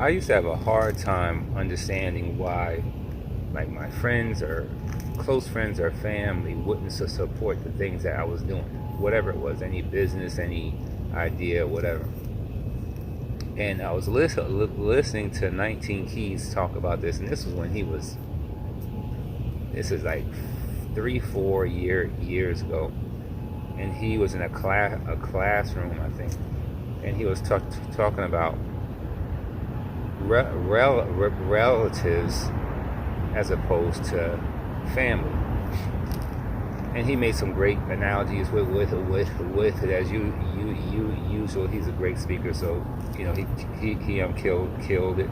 I used to have a hard time understanding why, like, my friends or close friends or family wouldn't support the things that I was doing, whatever it was, any business, any idea, whatever. And I was listening to 19 Keys talk about this, and this was when this is like 3-4 years ago, and he was in a classroom, I think, and he was talking about relatives as opposed to family. And he made some great analogies with it, as usual. He's a great speaker, so he killed it.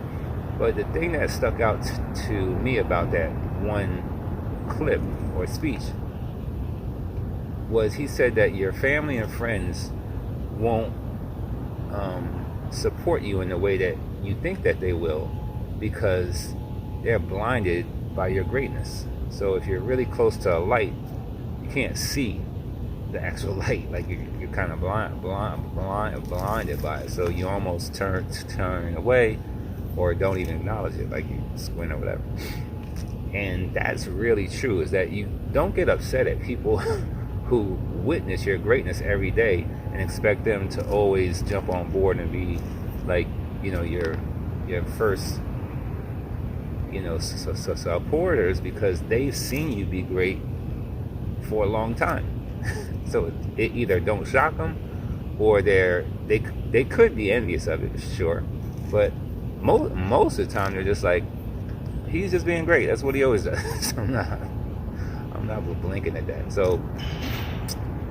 But the thing that stuck out to me about that one clip or speech was he said that your family and friends won't support you in the way that you think that they will, because they're blinded by your greatness. So if you're really close to a light, you can't see the actual light. Like you're kind of blinded by it. So you almost turn away, or don't even acknowledge it, like you squint or whatever. And that's really true, is that you don't get upset at people who witness your greatness every day and expect them to always jump on board and be like, your first, supporters, because they've seen you be great for a long time. So it either don't shock them, or they could be envious of it, sure, but most of the time they're just like, he's just being great. That's what he always does. I'm not blinking at that. So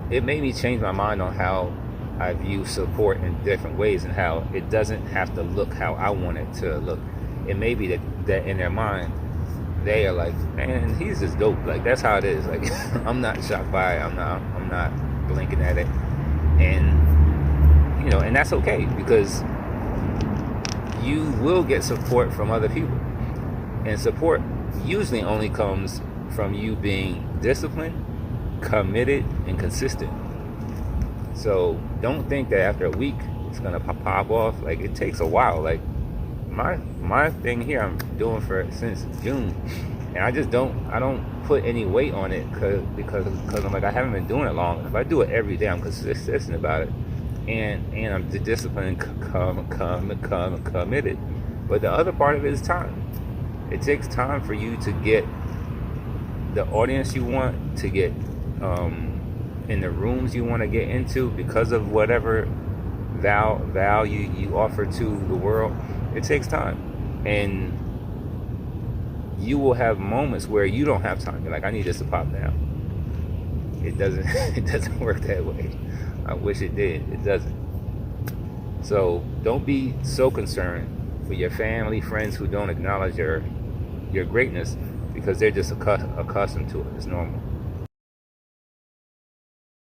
it made me change my mind on how I view support in different ways, and how it doesn't have to look how I want it to look. It may be that in their mind they are like, man, he's just dope. Like, that's how it is. Like, I'm not shocked by it. I'm not blinking at it, and and that's okay, because you will get support from other people, and support usually only comes from you being disciplined, committed, and consistent. So don't think that after a week it's gonna pop off. Like, it takes a while. Like my thing here, I'm doing since June, and I don't put any weight on it because I'm like, I haven't been doing it long. If I do it every day, I'm consistent about it, and I'm disciplined, committed. But the other part of it is time. It takes time for you to get the audience you want, to get in the rooms you want to get into, because of whatever value you offer to the world. It takes time, and you will have moments where you don't have time. You're like, I need this to pop now. It doesn't work that way. I wish it did. It doesn't. So don't be so concerned for your family, friends who don't acknowledge your greatness, because they're just accustomed to it. It's normal.